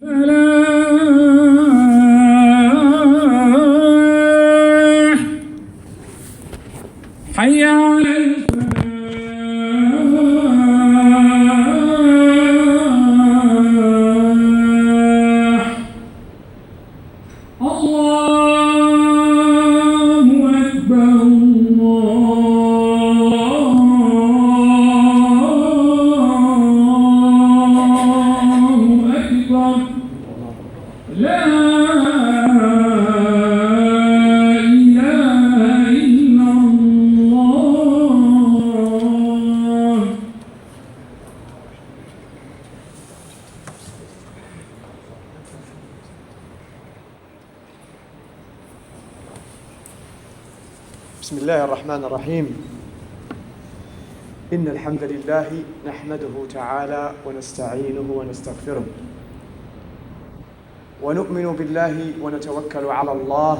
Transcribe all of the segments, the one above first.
فلاح حي على الفلاح الله أكبر الله أكبر لا إله إلا الله. بسم الله الرحمن الرحيم. إن الحمد لله نحمده تعالى ونستعينه ونستغفره ونؤمن بالله ونتوكل على الله،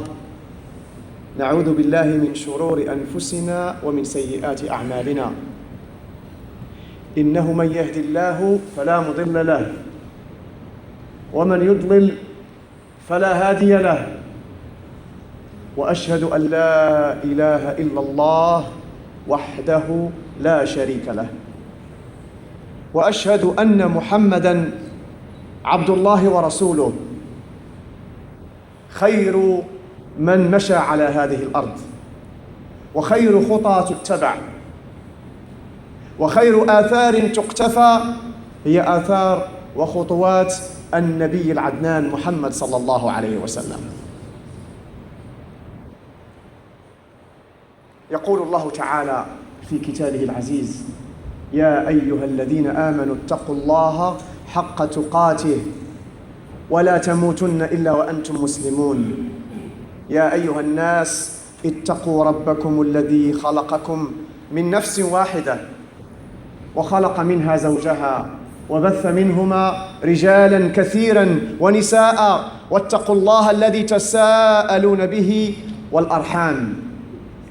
نعوذ بالله من شرور أنفسنا ومن سيئات أعمالنا، إنه من يهد الله فلا مضل له ومن يضلل فلا هادي له، وأشهد أن لا إله إلا الله وحده لا شريك له، وأشهد أن محمدًا عبد الله ورسوله، خير من مشى على هذه الأرض، وخير خطى تتبع، وخير آثار تقتفى هي آثار وخطوات النبي العدنان محمد صلى الله عليه وسلم. يقول الله تعالى في كتابه العزيز: يا أيها الذين آمنوا اتقوا الله حق تقاته ولا تموتن إلا وأنتم مسلمون. يا أيها الناس اتقوا ربكم الذي خلقكم من نفس واحدة وخلق منها زوجها وبث منهما رجالا كثيرا ونساء، واتقوا الله الذي تساءلون به والأرحام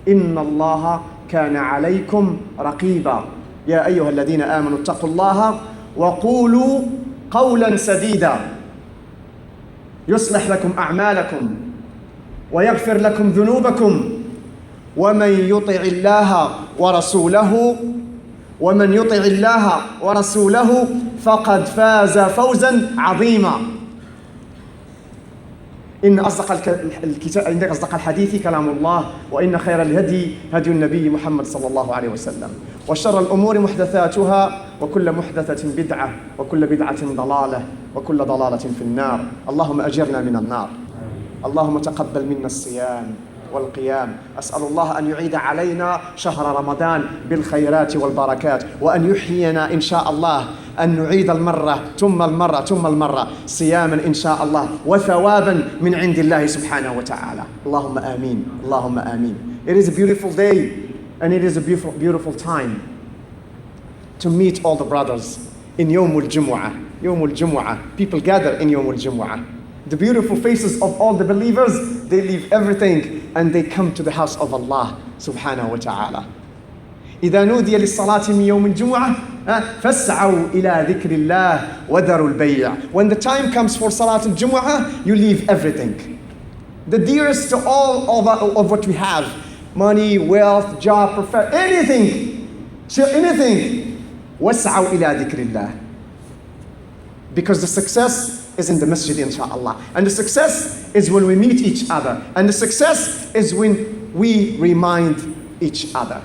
إن الله كان عليكم رقيبا. يا أيها الذين آمنوا اتقوا الله وقولوا قولا سديدا يصلح لكم أعمالكم ويغفر لكم ذنوبكم، ومن يطع الله ورسوله فقد فاز فوزا عظيما. إن أصدق الحديث كلام الله، وإن خير الهدي هدي النبي محمد صلى الله عليه وسلم، وشر الأمور محدثاتها، وكل محدثة بدعة، وكل بدعة ضلالة، وكل ضلالة في النار. اللهم أجرنا من النار. اللهم تقبل منا الصيام والقيام. أسأل الله أن يعيد علينا شهر رمضان بالخيرات والبركات، وأن يحيينا إن شاء الله، أن نعيد المرة ثم المرة ثم المرة صياما إن شاء الله وثوابا من عند الله سبحانه وتعالى. اللهم آمين. اللهم آمين. It is a beautiful day and it is a beautiful time to meet all the brothers in Yawm al-Jumu'ah. Yawm al-Jumu'ah. People gather in Yawm al-Jumu'ah. The beautiful faces of all the believers, they leave everything and they come to the house of Allah subhanahu wa ta'ala. إذا نودي للصلاة من يوم الجمعة فاسعوا إلى ذكر الله وذروا البيع. When the time comes for Salat al-Jumu'ah, you leave everything. The dearest to all of what we have, money, wealth, job, profession, anything. واسعوا إلى ذكر الله. Because the success is in the masjid, inshallah. And the success is when we meet each other. And the success is when we remind each other.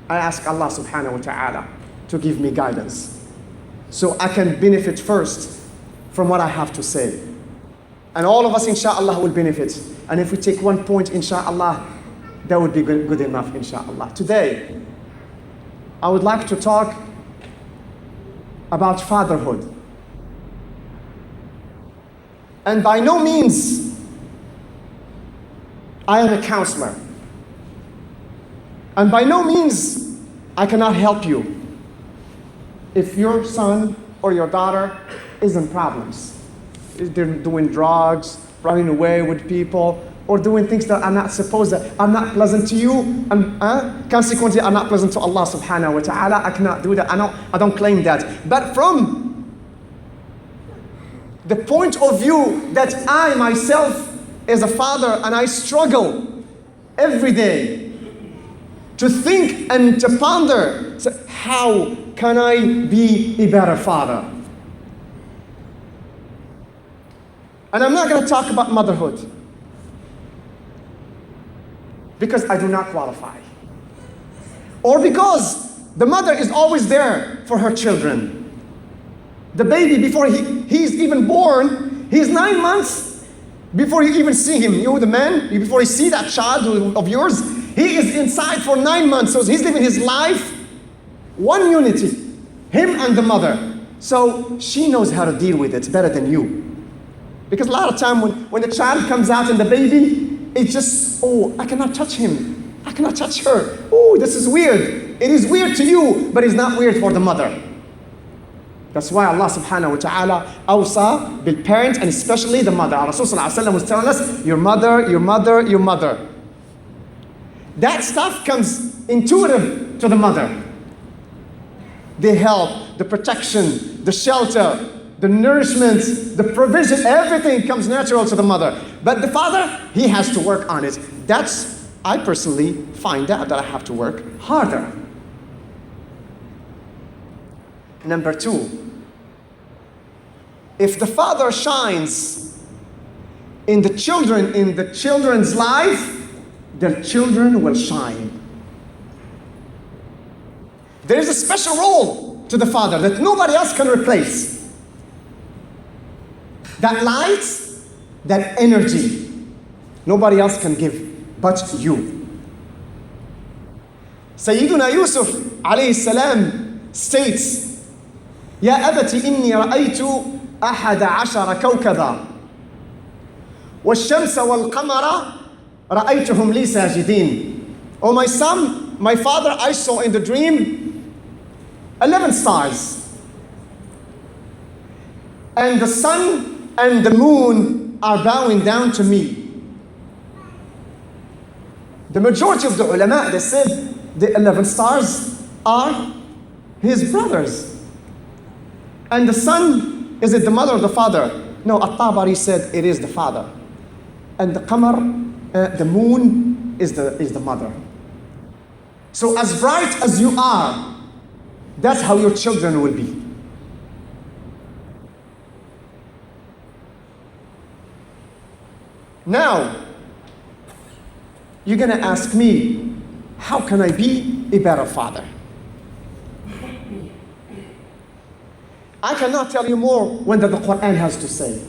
I ask Allah subhanahu wa ta'ala to give me guidance so I can benefit first from what I have to say. And all of us, inshallah, will benefit. And if we take one point, inshallah, that would be good enough, inshallah. Today, I would like to talk about fatherhood. And by no means I am a counselor. And by no means I cannot help you if your son or your daughter is in problems. If they're doing drugs, running away with people, or doing things that are not supposed, that are not pleasant to you, and consequently are not pleasant to Allah subhanahu wa ta'ala. I cannot do that. I don't claim that. But from the point of view that I myself as a father, and I struggle every day to think and to ponder, so how can I be a better father? And I'm not going to talk about motherhood because I do not qualify. Or because the mother is always there for her children. The baby, before he's even born, he's 9 months before you even see him. You, the man, before you see that child of yours, he is inside for 9 months. So he's living his life, one unity, him and the mother. So she knows how to deal with it better than you. Because a lot of time when the child comes out and the baby, it's just, oh, I cannot touch him. I cannot touch her. Oh, this is weird. It is weird to you, but it's not weird for the mother. That's why Allah subhanahu wa ta'ala awsa bil parent, and especially the mother. Rasul sallallahu alayhi wa sallam was telling us, your mother, your mother, your mother. That stuff comes intuitive to the mother. The help, the protection, the shelter, the nourishment, the provision, everything comes natural to the mother. But the father, he has to work on it. That's, I personally find out that I have to work harder. Number 2, if the father shines in the children's life, their children will shine. There is a special role to the father that nobody else can replace. That light, that energy, nobody else can give but you. Sayyiduna Yusuf alayhi salam states, يا أبت إني رأيت 11 كوكبا والشمس والقمر رأيتهم لي ساجدين. Oh my son, my father, I saw in the dream 11 stars. And the sun and the moon are bowing down to me. The majority of the ulama, they said the 11 stars are his brothers. And the sun, is it the mother or the father? No, At-Tabari said it is the father. And the qamar, the moon, is the mother. So as bright as you are, that's how your children will be. Now, you're going to ask me, how can I be a better father? I cannot tell you more when the Quran has to say.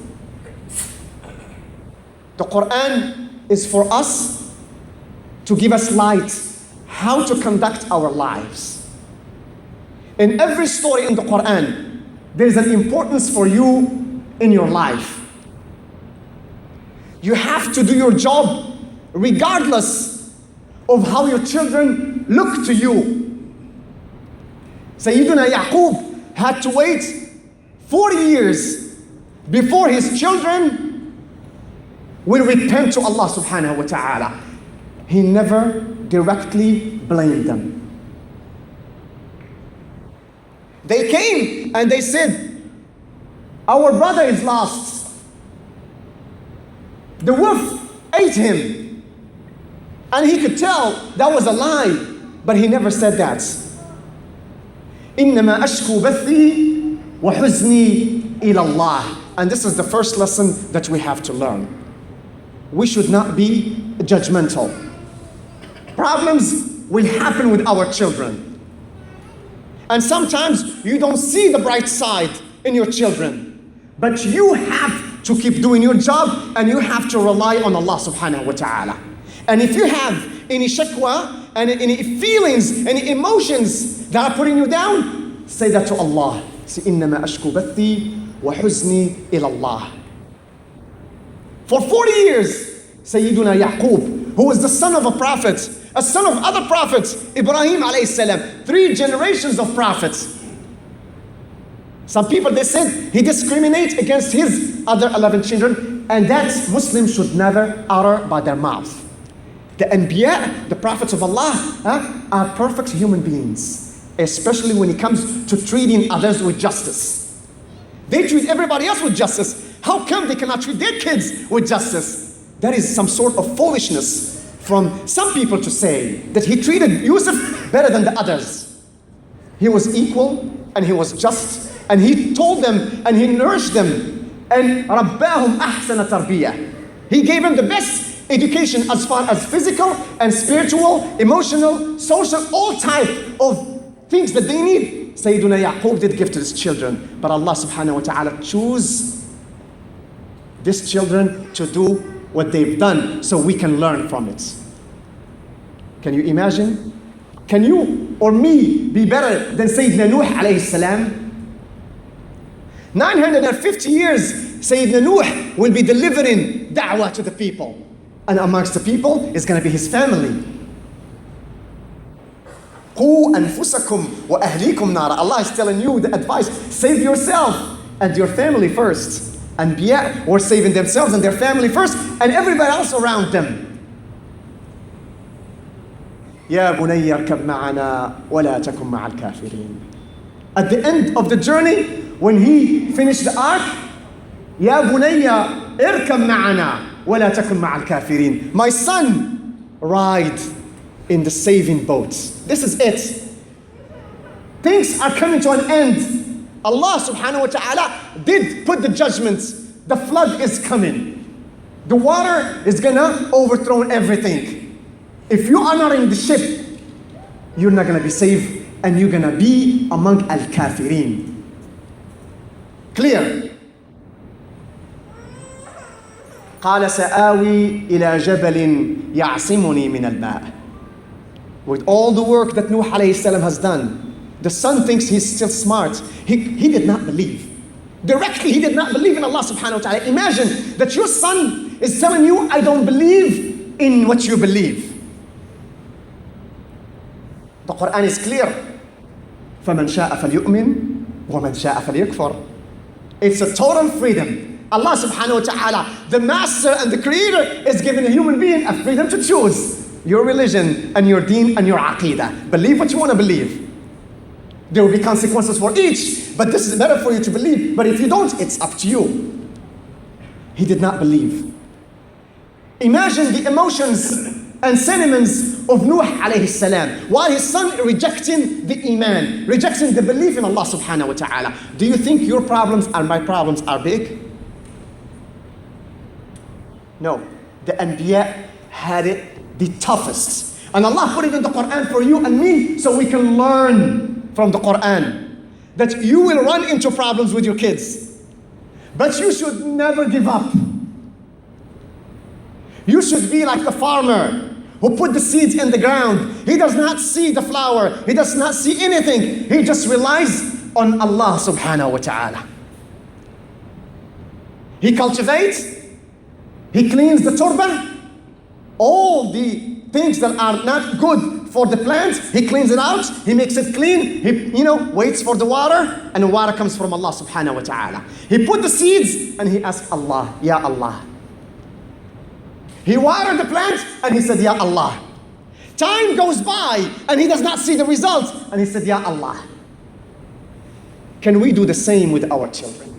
The Quran is for us to give us light, how to conduct our lives. In every story in the Quran, there is an importance for you in your life. You have to do your job regardless of how your children look to you. Sayyiduna Yaqub had to wait 40 years before his children will repent to Allah subhanahu wa ta'ala. He never directly blamed them. They came and they said, our brother is lost. The wolf ate him. And he could tell that was a lie, but he never said that. إِنَّمَا أَشْكُو بَثِّي وَحُزْنِي إِلَى اللَّهِ. And this is the first lesson that we have to learn. We should not be judgmental. Problems will happen with our children. And sometimes you don't see the bright side in your children. But you have to keep doing your job, and you have to rely on Allah subhanahu wa ta'ala. And if you have any shakwa, and any feelings, any emotions that are putting you down, say that to Allah. Say, إِنَّمَا أَشْكُو بَثِّي وَحُزْنِي إِلَى اللَّهِ. For 40 years, Sayyiduna Yaqub, who was the son of a prophet, a son of other prophets, Ibrahim alayhi salam, 3 generations of prophets. Some people, they said he discriminates against his other 11 children, and that Muslims should never utter by their mouth. The Anbiya, the prophets of Allah, are perfect human beings, especially when it comes to treating others with justice. They treat everybody else with justice, How come they cannot treat their kids with justice? That is some sort of foolishness from some people to say that he treated Yusuf better than the others. He was equal and he was just and he told them and he nourished them and رباهم أحسن تربية. He gave them the best education as far as physical and spiritual, emotional, social, all type of things that they need. Sayyiduna Yaqub did give to his children, but Allah subhanahu wa ta'ala chose these children to do what they've done so we can learn from it. Can you imagine? Can you or me be better than Sayyidina Nuh alayhi salam? 950 years Sayyidina Nuh will be delivering da'wah to the people. And amongst the people is going to be his family. قُوا أَنفُسَكُمْ وَأَهْلِيكُمْ نَارًا. Allah is telling you the advice, save yourself and your family first. Anbiya were saving themselves and their family first and everybody else around them. يَا بُنَيَّ ارْكَبْ مَعَنَا وَلَا تَكُنْ مَعَ الْكَافِرِينَ. At the end of the journey, when he finished the ark, يَا بُنَيَّ ارْكَبْ مَعَنَا وَلَا تَكُنْ مَعَ الْكَافِرِينَ. My son, ride in the saving boat. This is it. Things are coming to an end. Allah subhanahu wa ta'ala did put the judgments. The flood is coming. The water is gonna overthrow everything. If you are not in the ship, you're not gonna be safe and you're gonna be among al-kafirin. Clear? قال سآوي إلى جبل يعصمني من الماء. With all the work that Nuh alayhi salam has done, the son thinks he's still smart. He did not believe. Directly, he did not believe in Allah subhanahu wa ta'ala. Imagine that your son is telling you, I don't believe in what you believe. The Quran is clear. فَمَنْ شَاءَ فَلْيُؤْمِنْ وَمَنْ شَاءَ فَلْيَكْفُرْ. It's a total freedom. Allah subhanahu wa ta'ala, the master and the creator, is giving a human being a freedom to choose your religion and your deen and your aqidah. Believe what you want to believe. There will be consequences for each, but this is better for you to believe. But if you don't, it's up to you. He did not believe. Imagine the emotions and sentiments of Nuh alayhi salam, while his son rejecting the iman, rejecting the belief in Allah subhanahu wa ta'ala. Do you think your problems and my problems are big? No. The Anbiya had it the toughest. And Allah put it in the Quran for you and me so we can learn from the Quran that you will run into problems with your kids. But you should never give up. You should be like the farmer who put the seeds in the ground. He does not see the flower. He does not see anything. He just relies on Allah subhanahu wa ta'ala. He cultivates. He cleans the turba. All the things that are not good for the plant, he cleans it out. He makes it clean. He, waits for the water. And the water comes from Allah subhanahu wa ta'ala. He put the seeds and he asked Allah, Ya Allah. He watered the plant and he said, Ya Allah. Time goes by and he does not see the results. And he said, Ya Allah. Can we do the same with our children?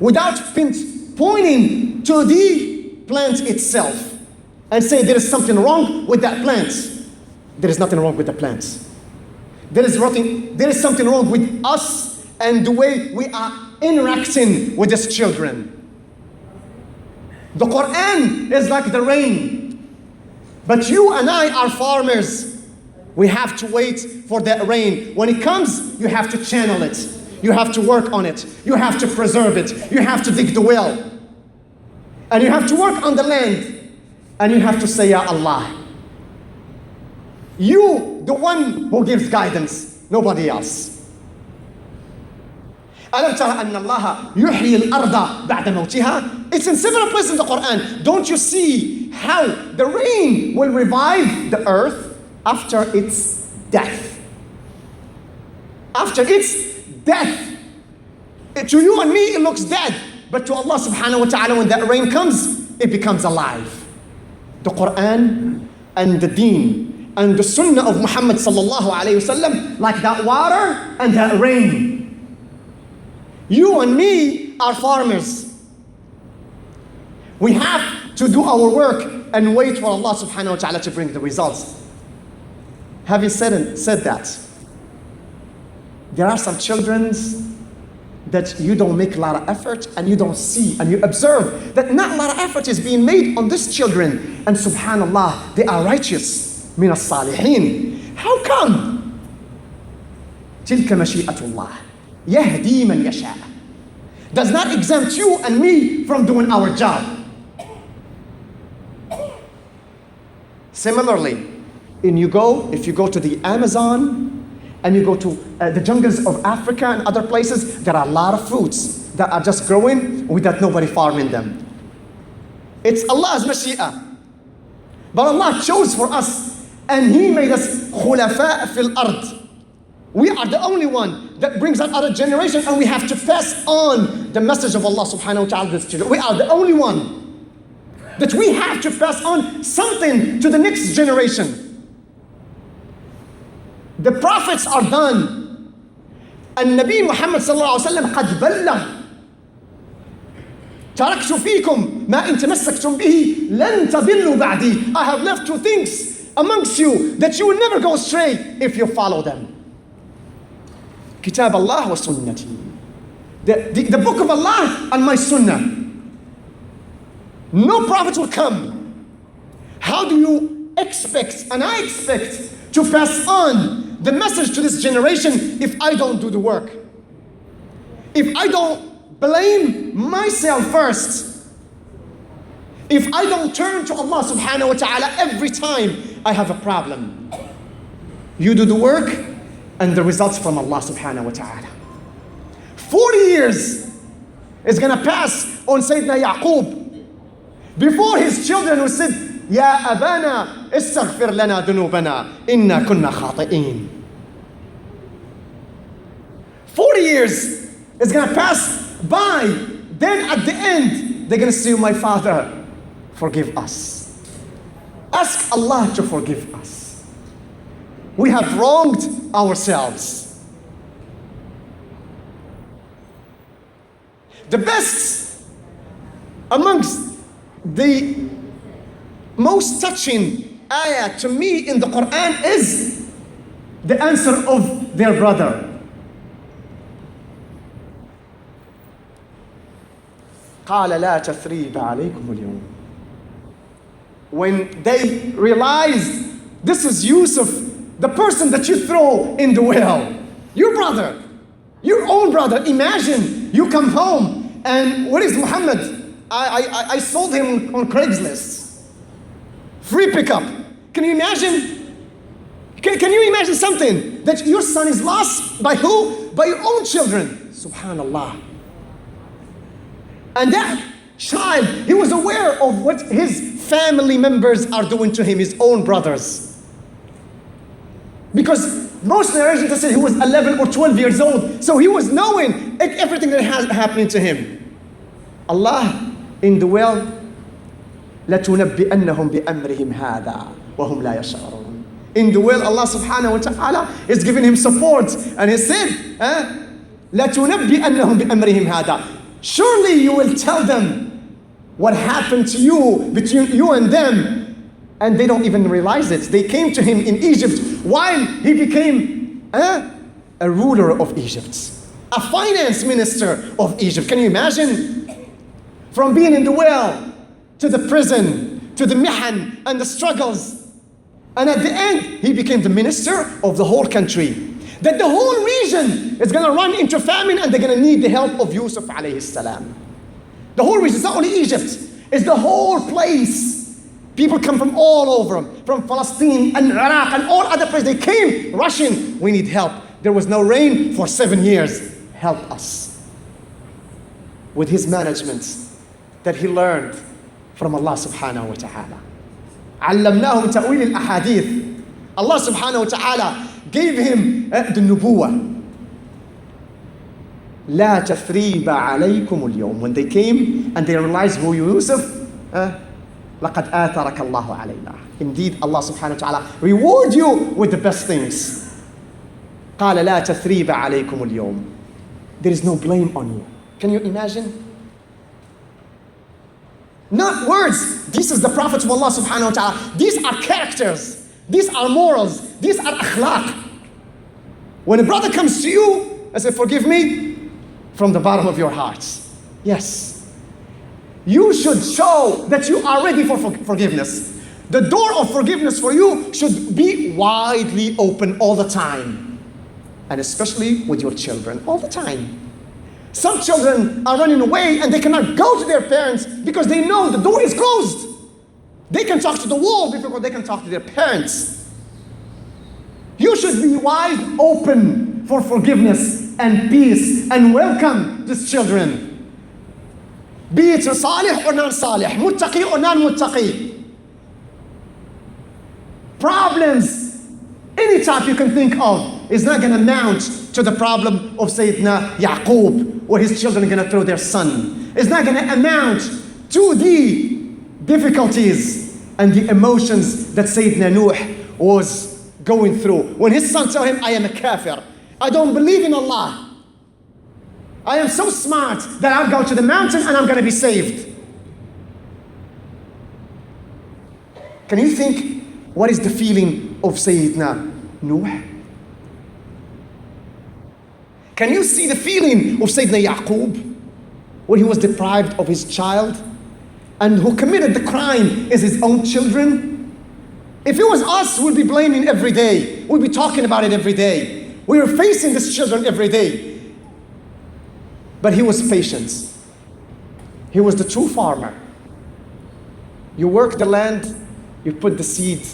Without pointing to the plant itself and say there is something wrong with that plant. There is nothing wrong with the plants. There is something wrong with us and the way we are interacting with these children. The Quran is like the rain. But you and I are farmers. We have to wait for that rain. When it comes, you have to channel it. You have to work on it. You have to preserve it. You have to dig the well. And you have to work on the land. And you have to say, Ya Allah. You, the one who gives guidance, nobody else. أَلَمْ تَرَ أَنَّ اللَّهَ يُحْيِي الْأَرْضَ بَعْدَ مَوْتِهَا. It's in several places in the Quran. Don't you see how the rain will revive the earth after its death? After its death. To you and me, it looks dead. But to Allah subhanahu wa ta'ala, when that rain comes, it becomes alive. The Quran and the deen and the sunnah of Muhammad sallallahu alayhi wasallam, like that water and that rain. You and me are farmers. We have to do our work and wait for Allah subhanahu wa ta'ala to bring the results. Having said that, there are some children that you don't make a lot of effort and you don't see and you observe that not a lot of effort is being made on these children, and subhanallah, they are righteous, min as-salihin. How come? تلك مشيئة الله يهدي من يشاء. Does not exempt you and me from doing our job. Similarly, if you go to the Amazon and you go to the jungles of Africa and other places, there are a lot of fruits that are just growing without nobody farming them. It's Allah's mashi'ah. But Allah chose for us and He made us khulafa fil ard. We are the only one that brings out other generation, and we have to pass on the message of Allah subhanahu wa ta'ala to the children. We are the only one that we have to pass on something to the next generation. The prophets are done. And Nabi Muhammad sallallahu alaihi wasallam قد بلغ. تركت فيكم ما إن تمسكتم به لن تضلوا بعدي. I have left two things amongst you that you will never go astray if you follow them. Kitab Allah wa sunnati. The book of Allah and my sunnah. No prophet will come. How do you expect, and I expect, to pass on the message to this generation if I don't do the work? If I don't blame myself first? If I don't turn to Allah subhanahu wa ta'ala every time I have a problem? You do the work and the results from Allah subhanahu wa ta'ala. 40 years is going to pass on Sayyidina Yaqub before his children who said, Ya abana istaghfir lana dunubana inna kunna khati'in. 40 years is going to pass by. Then at the end, they're going to say, my Father, forgive us. Ask Allah to forgive us. We have wronged ourselves. The best amongst the most touching ayah to me in the Quran is the answer of their brother. قال لا تثريب عليكم اليوم. When they realized this is Yusuf, the person that you throw in the well, your brother, your own brother. Imagine you come home and what is Muhammad? I sold him on Craigslist. Free pickup. Can you imagine? Can you imagine something that your son is lost by who? By your own children. Subhanallah. And that child, he was aware of what his family members are doing to him, his own brothers. Because most narrations say he was 11 or 12 years old. So he was knowing everything that has happening to him. Allah in the well, لَتُنَبِّئَنَّهُمْ بِأَمْرِهِمْ هَذَا وَهُمْ لَا يَشْعُرُونَ. In the well, Allah subhanahu wa ta'ala is giving him support. And he said, لَتُنَبِّئَنَّهُمْ بِأَمْرِهِمْ هَذَا. Surely you will tell them what happened to you, between you and them. And they don't even realize it. They came to him in Egypt while he became a ruler of Egypt, a finance minister of Egypt. Can you imagine? From being in the well, to the prison, to the mihan and the struggles. And at the end, he became the minister of the whole country. That the whole region is going to run into famine and they're going to need the help of Yusuf alayhi salam. The whole region, it's not only Egypt, it's the whole place. People come from all over, from Palestine and Iraq and all other places. They came rushing. We need help. There was no rain for 7 years. Help us. With his management that he learned from Allah subhanahu wa ta'ala. علمناه من تأويل الأحاديث. Allah subhanahu wa ta'ala gave him the nubuwah. لا تثريب عليكم اليوم. When they came and they realized who Yusuf, لقد آثرك الله علينا. Indeed, Allah subhanahu wa ta'ala reward you with the best things. قال لا تثريب عليكم اليوم. There is no blame on you. Can you imagine? Not words. This is the Prophet of Allah subhanahu wa ta'ala. These are characters. These are morals. These are akhlaq. When a brother comes to you and says, forgive me, from the bottom of your hearts. Yes. You should show that you are ready for forgiveness. The door of forgiveness for you should be widely open all the time. And especially with your children, all the time. Some children are running away and they cannot go to their parents because they know the door is closed. They can talk to the wall before they can talk to their parents. You should be wide open for forgiveness and peace and welcome these children. Be it salih or non-salih, muttaqi or non-muttaqi. Problems, any type you can think of, is not going to amount to the problem of Sayyidina Yaqub, where his children are going to throw their son. It's not going to amount to the difficulties and the emotions that Sayyidina Nuh was going through. When his son told him, I am a kafir, I don't believe in Allah. I am so smart that I'll go to the mountain and I'm going to be saved. Can you think what is the feeling of Sayyidina Nuh? Can you see the feeling of Sayyidina Yaqub when he was deprived of his child and who committed the crime is his own children? If it was us, we'd be blaming every day. We'd be talking about it every day. We were facing these children every day. But he was patient. He was the true farmer. You work the land, you put the seed,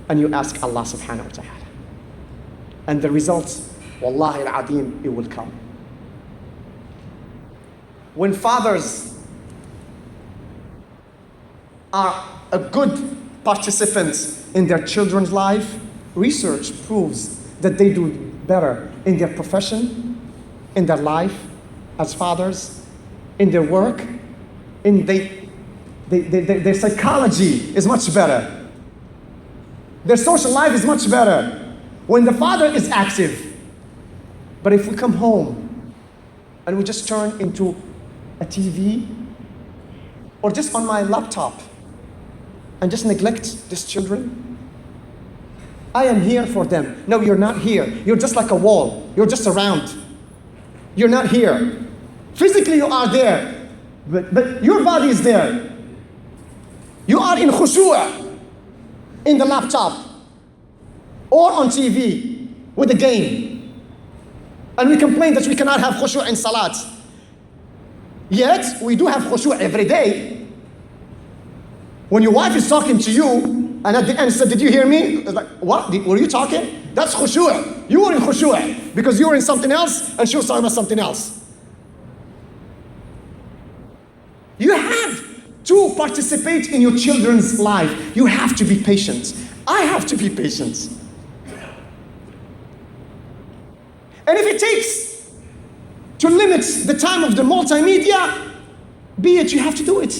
and you ask Allah subhanahu wa ta'ala. And the results, wallahi al-adim, it will come. When fathers are a good participants in their children's life, research proves that they do better in their profession, in their life as fathers, in their work, in their psychology is much better. Their social life is much better when the father is active. But if we come home and we just turn into a TV or just on my laptop and just neglect these children, I am here for them. No, you're not here. You're just like a wall. You're just around. You're not here. Physically you are there, but your body is there. You are in khushu' in the laptop or on TV with a game. And we complain that we cannot have khushu' in salat. Yet, we do have khushu' every day. When your wife is talking to you, and at the end said, did you hear me? It's like, what? Were you talking? That's khushu'. You were in khushu' because you were in something else and she was talking about something else. You have to participate in your children's life. You have to be patient. I have to be patient. And if it takes to limit the time of the multimedia, be it, you have to do it.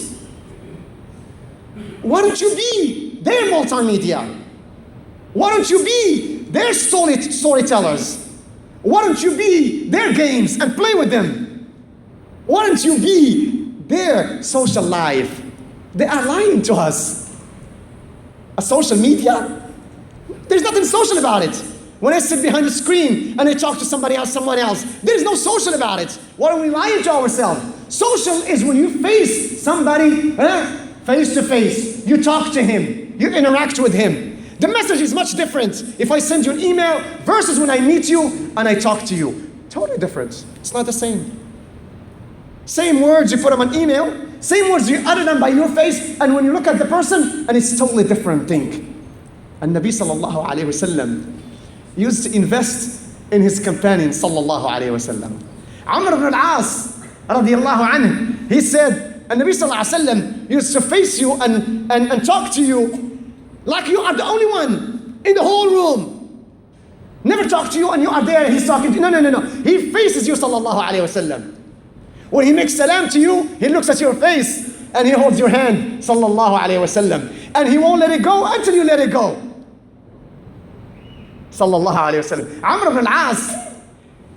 Why don't you be their multimedia? Why don't you be their storytellers? Why don't you be their games and play with them? Why don't you be their social life? They are lying to us. A social media? There's nothing social about it. When I sit behind the screen and I talk to someone else, there's no social about it. Why are we lying to ourselves? Social is when you face somebody face to face. You talk to him. You interact with him. The message is much different if I send you an email versus when I meet you and I talk to you. Totally different. It's not the same. Same words, you put them on email. Same words, you utter them by your face, and when you look at the person, and it's a totally different thing. And Nabi sallallahu alayhi wa sallam used to invest in his companion sallallahu alayhi wa sallam. Amr ibn al-As radiyallahu anhu, he said, and Nabi sallallahu alayhi wa sallam used to face you and talk to you like you are the only one in the whole room. Never talk to you and you are there and he's talking to you. No. He faces you sallallahu alayhi wa sallam. When he makes salam to you, he looks at your face and he holds your hand, sallallahu alayhi wa sallam. And he won't let it go until you let it go. Sallallahu alayhi wa sallam. Amr ibn al-As,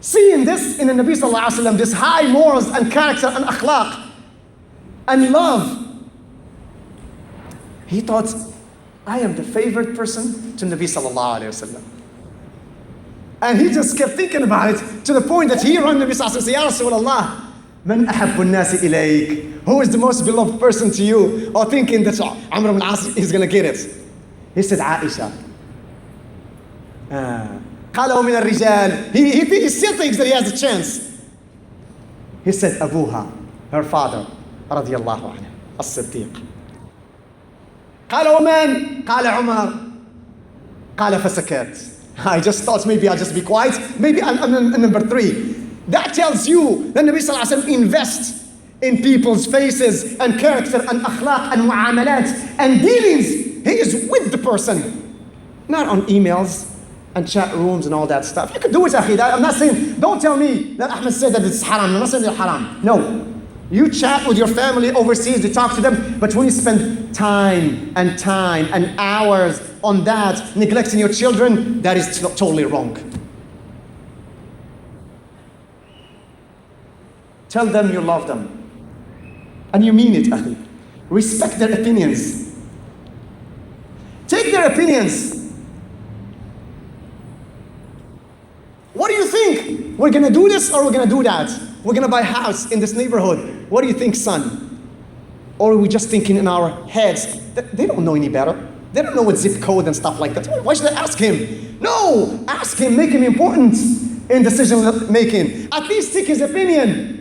Seeing this in the Nabi sallallahu alaihi wasallam, this high morals and character and akhlaq and love, he thought, I am the favorite person to Nabi sallallahu alaihi wasallam. And he just kept thinking about it to the point that he ran Nabi sallallahu alaihi wasallam, Ya Rasulullah, man ahabbu an-nasi ilayk? Who is the most beloved person to you? Or thinking that Amr ibn al-As is going to get it. He said, Aisha. قال ومن الرجال. He still thinks that he has a chance. He said, Abuha, her father, رضي الله عنه, الصديق. قال ومن؟ قال عمر. قال فسكت. I just thought maybe I'll just be quiet. Maybe I'm number 3. That tells you that Nabi sallallahu alaihi wasallam invests in people's faces and character and akhlaq and muamalat and dealings. He is with the person, not on emails and chat rooms and all that stuff. You could do it, akhi. I'm not saying, don't tell me that Ahmed said that it's haram. I'm not saying it's haram. No. You chat with your family overseas, you talk to them, but when you spend time and hours on that, neglecting your children, that is totally wrong. Tell them you love them. And you mean it, akhi. Respect their opinions. Take their opinions. What do you think? We're going to do this or we're going to do that? We're going to buy a house in this neighborhood. What do you think, son? Or are we just thinking in our heads? They don't know any better. They don't know what zip code and stuff like that. Why should I ask him? No! Ask him, make him important in decision making. At least take his opinion.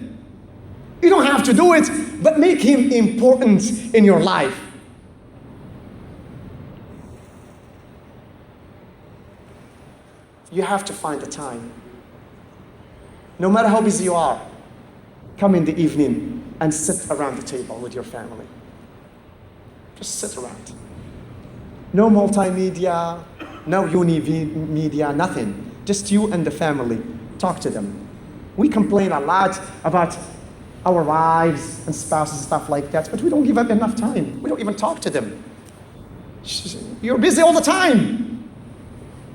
You don't have to do it, but make him important in your life. You have to find the time. No matter how busy you are, come in the evening and sit around the table with your family. Just sit around. No multimedia, no media, nothing. Just you and the family. Talk to them. We complain a lot about our wives and spouses and stuff like that, but we don't give them enough time. We don't even talk to them. You're busy all the time.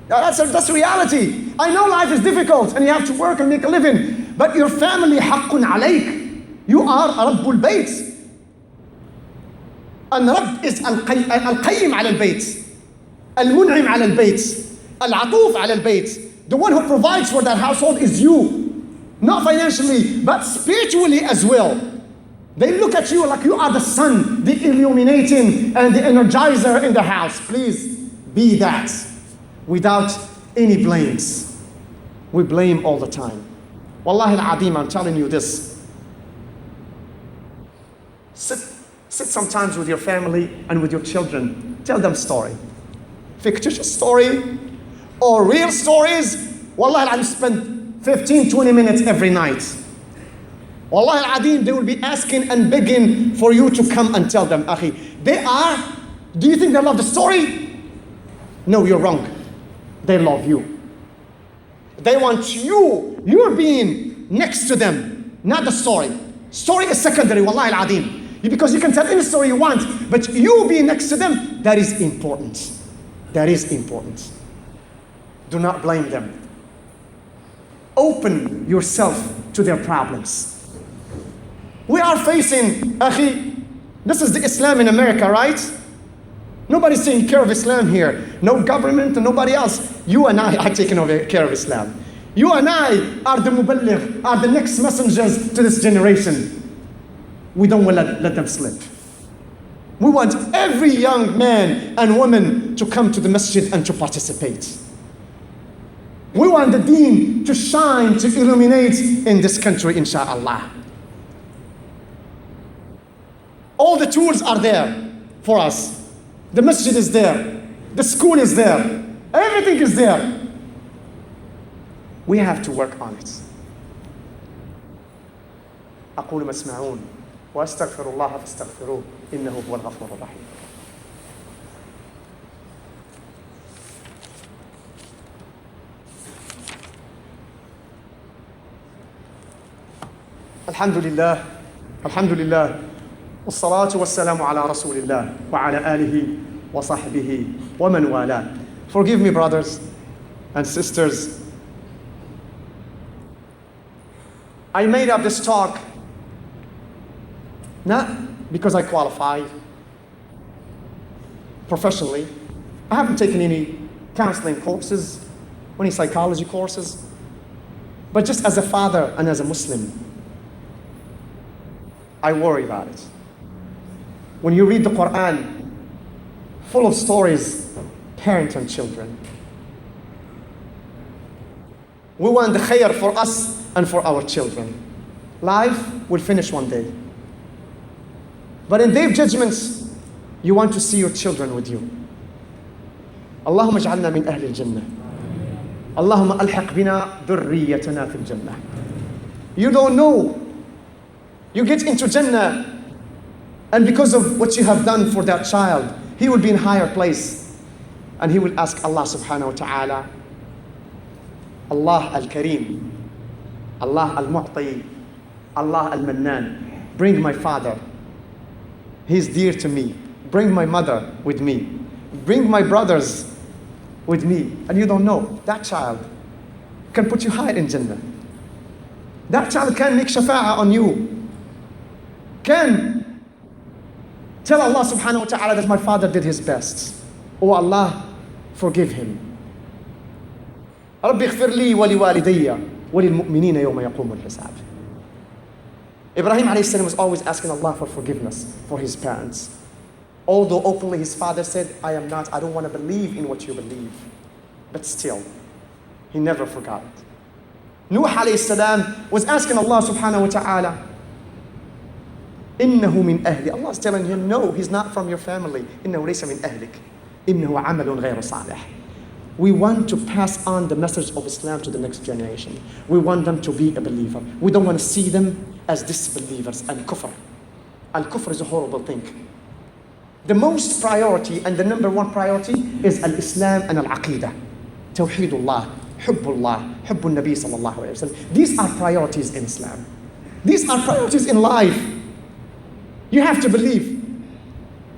That's reality. I know life is difficult and you have to work and make a living, but your family حق عليك. You are رب البيت. الرب is القيم على البيت, المنعم على البيت, العطوف على البيت. The one who provides for that household is you. Not financially, but spiritually as well. They look at you like you are the sun, the illuminating and the energizer in the house. Please be that without any blames. We blame all the time. Wallahi al-Adim, I'm telling you this. Sit sometimes with your family and with your children. Tell them story. Fictitious story or real stories. Wallahi al-Adim, spend 15-20 minutes every night. Wallahi al-Adim, they will be asking and begging for you to come and tell them, akhi. Do you think they love the story? No, you're wrong. They love you. They want you. You're being next to them, not the story. Story is secondary, wallahi al-Adim. Because you can tell any story you want, but you being next to them, that is important. That is important. Do not blame them. Open yourself to their problems. We are facing, akhi, this is the Islam in America, right? Nobody's taking care of Islam here. No government and nobody else. You and I are taking care of Islam. You and I are the muballigh, are the next messengers to this generation. We don't want to let them slip. We want every young man and woman to come to the masjid and to participate. We want the deen to shine, to illuminate in this country, insha'Allah. All the tools are there for us. The masjid is there. The school is there. Everything is there. We have to work on it. أقول ما اسمعون وأستغفر الله فاستغفروه إنه هو الغفور الرحيم. الحمد لله والصلاة والسلام على رسول الله وعلى آله وصحبه ومن والاه. Forgive me, brothers and sisters. I made up this talk not because I qualify professionally. I haven't taken any counseling courses, any psychology courses, but just as a father and as a Muslim, I worry about it. When you read the Quran, full of stories, parents and children. We want the khair for us and for our children. Life will finish one day. But in day of judgments, you want to see your children with you. اللهم اجعلنا من أهل الجنة. اللهم ألحق بنا ذريتنا في الجنة. You don't know. You get into Jannah, and because of what you have done for that child, he will be in a higher place. And he will ask Allah subhanahu wa ta'ala, Allah al-Kareem, Allah al-Mu'ti, Allah al-Mannan, bring my father. He's dear to me. Bring my mother with me. Bring my brothers with me. And you don't know, that child can put you higher in Jannah. That child can make shafa'ah on you. Can tell Allah subhanahu wa ta'ala that my father did his best. Oh Allah, forgive him. رب اغفر لي ولوالدي وللمؤمنين يوم يقوم الحساب. Ibrahim alayhi salam was always asking Allah for forgiveness for his parents. Although openly his father said, I don't want to believe in what you believe. But still, he never forgot it. Nuh alayhi salam was asking Allah subhanahu wa ta'ala, إنه من أهلي. Allah is telling him, no, he's not from your family. إنه ليس من أهلك. إنه عمل غير صالح. We want to pass on the message of Islam to the next generation. We want them to be a believer. We don't want to see them as disbelievers and kufr. Al-kufr is a horrible thing. The most priority and the number one priority is al-Islam and al-Aqidah. Tawheedullah, Hubbullah, Hubbul Nabi sallallahu alayhi wa sallam. These are priorities in Islam. These are priorities in life. You have to believe.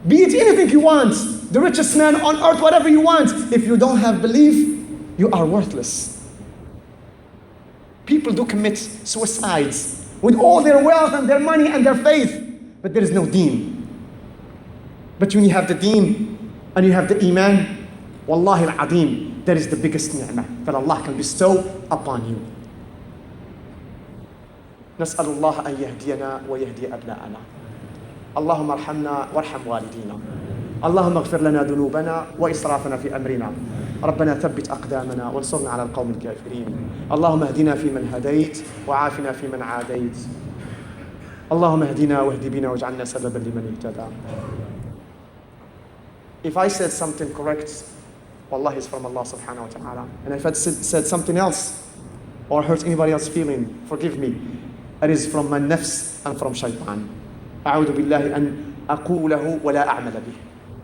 Be it anything you want, the richest man on earth, whatever you want. If you don't have belief, you are worthless. People do commit suicides with all their wealth and their money and their faith, but there is no deen. But when you have the deen and you have the iman, wallahi al-adim, that is the biggest ni'mah that Allah can bestow upon you. نسأل الله أن يهدينا ويهدي أبناءنا. اللهم ارحمنا وارحم والدينا. اللهم اغفر لنا ذنوبنا وإسرافنا في أمرنا. ربنا ثبت أقدامنا وانصرنا على القوم الكافرين. اللهم اهدنا فيمن هديت وعافنا فيمن عاديت. اللهم اهدنا واهد بنا واجعلنا سببا لمن اهتدى. If I said something correct, wallahi it's from Allah subhanahu wa ta'ala. And if I said something else or hurt anybody else's feeling, forgive me. It is from my nafs and from shaitan. أعوذ بالله أن أقوله ولا أعمل به.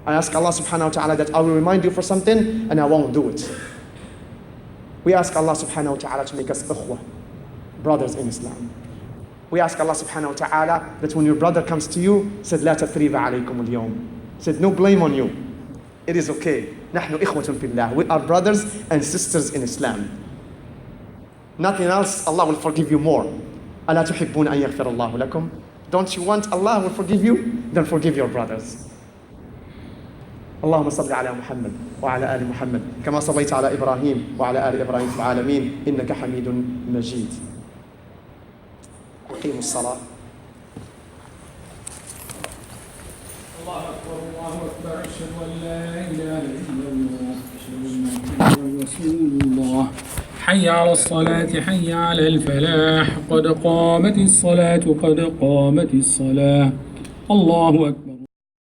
I ask Allah subhanahu wa ta'ala that I will remind you for something and I won't do it. We ask Allah subhanahu wa ta'ala to make us ukhwah, brothers in Islam. We ask Allah subhanahu wa ta'ala that when your brother comes to you, said لا تثريب عليكم اليوم. Said no blame on you. It is okay. نحن إخوة في الله. We are brothers and sisters in Islam. Nothing else, Allah will forgive you more. ألا تحبون أن يغفر الله لكم? Don't you want Allah will forgive you? Then forgive your brothers. اللهم صل على محمد وعلى آل محمد كما صليت على إبراهيم وعلى آل إبراهيم في العالمين إنك حميد مجيد. أقيموا الصلاة. الله أكبر الله أكبر أشهد أن لا إله إلا الله أشهد أن محمدا رسول الله. حي على الصلاة حي على الفلاح قد قامت الصلاة قد قامت الصلاة. الله أكبر.